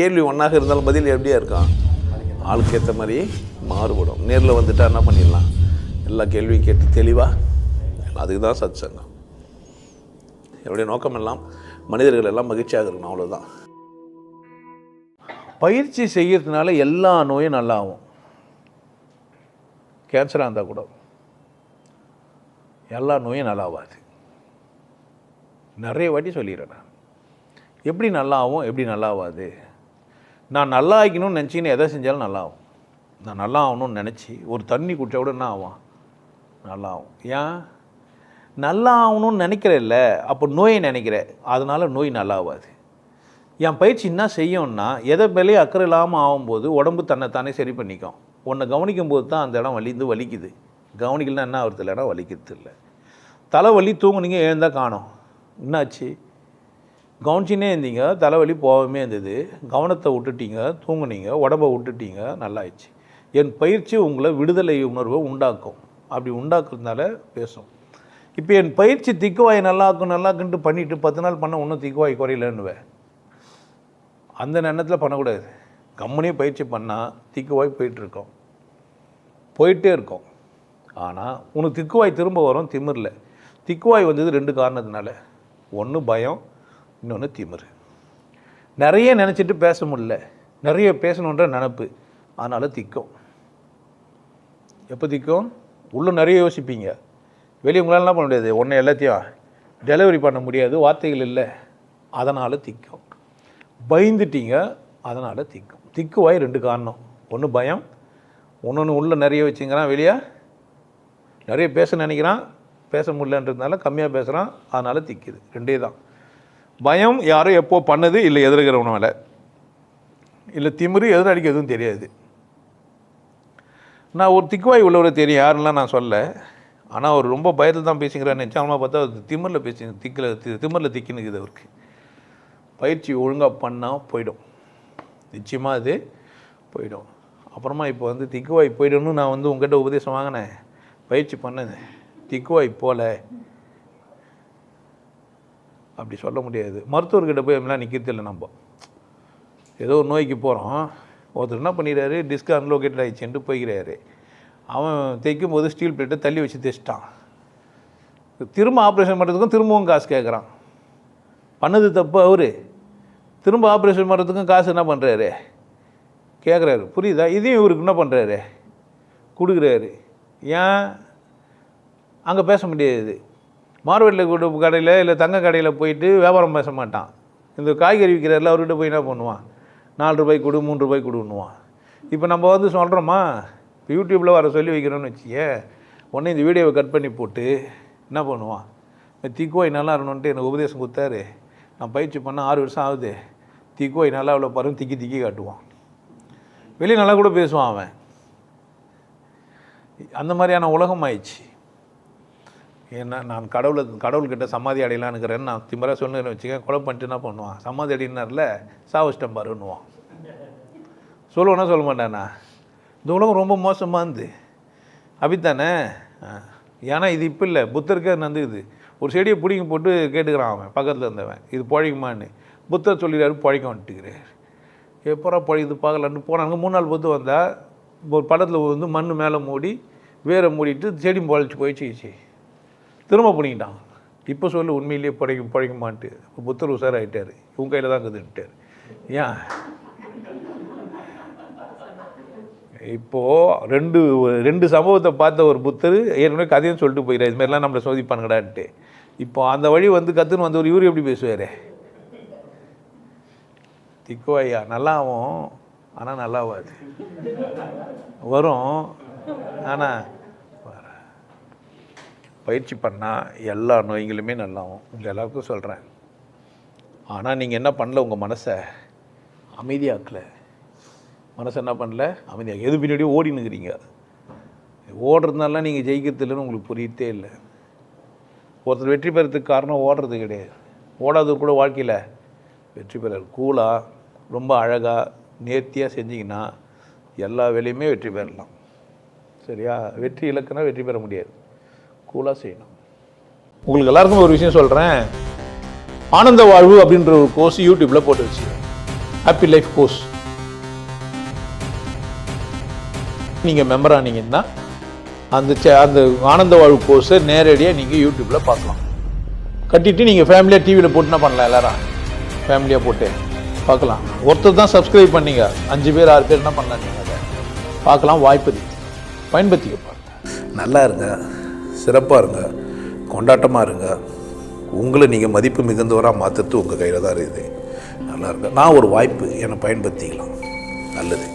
கேள்வி ஒன்றாக இருந்தாலும் பதில் எப்படியா இருக்கான், ஆளுக்கு ஏற்ற மாதிரி மாறுபடும். நேரில் வந்துட்டால் என்ன பண்ணிடலாம், எல்லா கேள்வியும் கேட்டு தெளிவாக. அதுக்கு தான் சத் சங்கம். என்னுடைய நோக்கம் எல்லாம் மனிதர்கள் எல்லாம் மகிழ்ச்சியாக இருக்கணும், அவ்வளோதான். பயிற்சி செய்யறதுனால எல்லா நோயும் நல்லாகும். கேன்சராக இருந்தால் கூட எல்லா நோயும் நல்லாவாது. நிறைய வாட்டி சொல்லிடுறேன் நான். எப்படி நல்லாவும் எப்படி நல்லாவாது. நான் நல்லா ஆகிக்கணும்னு நினச்சின்னு எதை செஞ்சாலும் நல்லாகும். நான் நல்லா ஆகணும்னு நினச்சி ஒரு தண்ணி குடிச்சா கூட என்ன ஆகும், நல்லா ஆகும். ஏன் நல்லா ஆகணும்னு நினைக்கிறேன்ல, அப்போ நோயை நினைக்கிறேன், அதனால் நோய் நல்லாவாது. என் பயிற்சி என்ன செய்யும்னா, எதை மேலேயே அக்கறை இல்லாமல் ஆகும்போது உடம்பு தன்னைத்தானே சரி பண்ணிக்கும். உன்னை கவனிக்கும் போது தான் அந்த இடம் வலிக்குது. கவனிக்கலாம் என்ன ஆகுறது இல்லை, இடம் வலிக்கிறது இல்லை. தலைவலி தூங்குனீங்க, எழுந்தால் காணோம், என்னாச்சு? கவனிச்சினே இருந்தீங்க, தலைவலி போகாமே இருந்தது. கவனத்தை விட்டுட்டீங்க, தூங்குனீங்க, உடம்பை விட்டுட்டீங்க, நல்லாயிடுச்சு. என் பயிற்சி உங்களை விடுதலை உணர்வை உண்டாக்கும். அப்படி உண்டாக்குறதுனால பேசும். இப்போ என் பயிற்சி திக்குவாய் நல்லாக்குன்ட்டு பண்ணிவிட்டு 10 நாள் பண்ண ஒன்றும் திக்குவாய் குறையிலன்னுவேன். அந்த எண்ணத்தில் பண்ணக்கூடாது. கம்முனே பயிற்சி பண்ணால் திக்குவாய் போயிட்டுருக்கோம், போயிட்டே இருக்கோம். ஆனால் உனக்கு திக்குவாய் திரும்ப வரும் திமிரில். திக்குவாய் வந்தது 2 காரணத்தினால. ஒன்று பயம், இன்னொன்று திமிரு. நிறைய நினச்சிட்டு பேச முடியல, நிறைய பேசணுன்ற நினப்பு, அதனால் திக்கும். எப்போ திக்கும்? உள்ளே நிறைய யோசிப்பீங்க, வெளியே உங்களால் என்ன பண்ண முடியாது, ஒன்று எல்லாத்தையும் டெலிவரி பண்ண முடியாது, வார்த்தைகள் இல்லை, அதனால் திக்கும். பயந்துட்டீங்க, அதனால் திக்கும். திக்குவாய் 2 காரணம். ஒன்று பயம், ஒன்று உள்ளே நிறைய வச்சுங்கிறான், வெளியே நிறைய பேச நினைக்கிறான், பேச முடியலன்றதுனால கம்மியாக பேசுகிறான், அதனால் திக்குது. 2 தான். பயம் யாரும் எப்போ பண்ணது இல்லை, எதிர்க்கிறவனால இல்லை. திமிரு எதிராளிக்கு எதுவும் தெரியாது. நான் ஒரு திக்குவாய் உள்ளவரை தெரியும், யாருலாம் நான் சொல்ல. ஆனால் அவர் ரொம்ப பயத்தில் தான் பேசுங்கிறான்னு நினச்சா, அவனை பார்த்தா திமிரில் பேசி திமிரில் திக்கினுக்குது அவருக்கு. பயிற்சி ஒழுங்காக பண்ணால் போயிடும், நிச்சயமாக அது போயிடும். அப்புறமா இப்போ திக்குவாய் போயிடும்னு நான் உங்கள்கிட்ட உபதேசம் வாங்கினேன், பயிற்சி பண்ணது. திக்குவாய் போல அப்படி சொல்ல முடியாது. மருத்துவர்கிட்ட போய் அப்படிலாம் நிற்கிறது இல்லை. நம்ம ஏதோ ஒரு நோய்க்கு போகிறோம், ஒருத்தர் என்ன பண்ணிடுறாரு, டிஸ்க் அன்லோகேட்டட் ஆகிடுச்சுன்ட்டு போய்க்கிறாரு. அவன் தைக்கும் போது ஸ்டீல் பிளேட்டை தள்ளி வச்சு தைச்சிட்டான். திரும்ப ஆப்ரேஷன் பண்ணுறதுக்கும் திரும்பவும் காசு கேட்குறான். பண்ணது தப்பு அவர். திரும்ப ஆப்ரேஷன் பண்ணுறதுக்கும் காசு என்ன பண்ணுறாரு, கேட்குறாரு. புரியுதா? இதையும் இவருக்கு என்ன பண்ணுறாரு, கொடுக்குறாரு. ஏன் அங்கே பேச முடியாது? மார்வெட்டில் கூட கடையில் இல்லை தங்க கடையில் போயிட்டு வியாபாரம் பேச மாட்டான். இந்த காய்கறி விற்கிறாரில் அவர்கிட்ட போய் என்ன பண்ணுவான், 4 ரூபாய்க்கு கொடு, 3 ரூபாய்க்கு கொடுன்னுவான். இப்போ நம்ம சொல்கிறோமா, இப்போ யூடியூப்பில் வர சொல்லி வைக்கிறோன்னு வச்சுக்க, உடனே இந்த வீடியோவை கட் பண்ணி போட்டு என்ன பண்ணுவான், திக்குவாய் நல்லா இருக்கணுன்ட்டு எனக்கு உபதேசம் கொடுத்தாரு, நான் பயிற்சி பண்ண 6 வருஷம் ஆகுது, திக்குவாய் நல்லா அவ்வளோ பாருங்க, திக்கி காட்டுவான். வெளியே நல்லா கூட பேசுவான் அவன். அந்த மாதிரியான உலகம் ஆயிடுச்சு. ஏன்னா நான் கடவுள்கிட்ட சமாதி அடையலான்னு இருக்கிறேன்னு நான் திம்பராக சொன்னேன்னு வச்சுக்க, கொலை பண்ணிட்டு என்ன பண்ணுவான், சமாதி அடையினார்ல சாவஷ்டம் பாருன்னுவான். சொல்லுவேன்னா சொல்ல மாட்டானா? இந்த உலகம் ரொம்ப மோசமாக இருந்து அப்படித்தானே. ஏன்னா இது இப்போ இல்லை, புத்தருக்கே நடந்துக்குது. ஒரு செடியை பிடிங்கி போட்டு கேட்டுக்கிறான் அவன் பக்கத்தில் இருந்தவன், இது பழைக்குமான்னு. புத்தர் சொல்லிடுறாரு, பழைக்க வந்துட்டுக்கிறார். எப்போரா பழைக்குது பார்க்கலான்னு போனாங்க. 3 நாள் பொத்து வந்தால் ஒரு படத்தில் மண் மேலே மூடி வேரை மூடிட்டு செடி பழைச்சி போயிடுச்சு. திரும்ப பண்ணிக்கிட்டான். இப்போ சொல்லு உண்மையிலேயே பழைக்குமான்ட்டு. இப்போ புத்தர் உஷாராகிட்டார், இவங்க கையில் தான் இருக்குதுன்ட்டார். ஏன் இப்போது ரெண்டு சம்பவத்தை பார்த்த ஒரு புத்தர் ஏற்கனவே கதையும் சொல்லிட்டு போயிடார், இதுமாரிலாம் நம்மளை சோதிப்பானுங்கடான்ட்டு. இப்போ அந்த வழி கற்றுன்னு ஒரு இவர் எப்படி பேசுவார், திக்குவாயா நல்லாவும் ஆனால் நல்லாவாது, வரும் ஆனால் பயிற்சி பண்ணால் எல்லா நோய்களுமே நல்லாவும். உங்கள் எல்லாருக்கும் சொல்கிறேன். ஆனால் நீங்கள் என்ன பண்ணல, உங்கள் மனசை அமைதியாக்கலை. மனசை என்ன பண்ணல, அமைதியாக எது பின்னாடியே ஓடினுக்கிறீங்க. ஓடுறதுனால நீங்கள் ஜெயிக்கிறது இல்லைன்னு உங்களுக்கு புரியத்தே இல்லை. ஒருத்தர் வெற்றி பெறத்துக்கு காரணம் ஓடுறது கிடையாது, ஓடாதது கூட வாழ்க்கையில் வெற்றி பெறாது. கூலாக ரொம்ப அழகாக நேர்த்தியாக செஞ்சிங்கன்னா எல்லா வேலையுமே வெற்றி பெறலாம். சரியா? வெற்றி இலக்குனா வெற்றி பெற முடியாது, கூலாக செய்யணும். உங்களுக்கு எல்லாருக்கும் ஒரு விஷயம் சொல்கிறேன். ஆனந்த வாழ்வு அப்படின்ற ஒரு கோர்ஸ் யூடியூப்பில் போட்டு வச்சு, ஹாப்பி லைஃப் கோர்ஸ் நீங்கள் மெம்பர் ஆனீங்கன்னா அந்த ஆனந்த வாழ்வு கோர்ஸை நேரடியாக நீங்கள் யூடியூப்பில் பார்க்கலாம். கட்டிட்டு நீங்கள் ஃபேமிலியாக டிவியில் போட்டுனா பண்ணலாம். எல்லாரும் ஃபேமிலியாக போட்டு பார்க்கலாம். ஒருத்தர் தான் சப்ஸ்கிரைப் பண்ணீங்க, 5 பேர் 6 பேர் என்ன பண்ணலாம், நீங்கள் அதை பார்க்கலாம். வாய்ப்பு பயன்படுத்திக்க பாருங்க. நல்லா இருங்க, சிறப்பாக இருங்க, கொண்டாட்டமாக இருங்க. உங்களை நீங்கள் மதிப்பு மிகுந்தவராக மாற்றுறது உங்கள் கையில் தான் இருக்குது. நல்லா இருங்க. நான் ஒரு வாய்ப்பு என்னை பயன்படுத்திக்கலாம். நல்லது.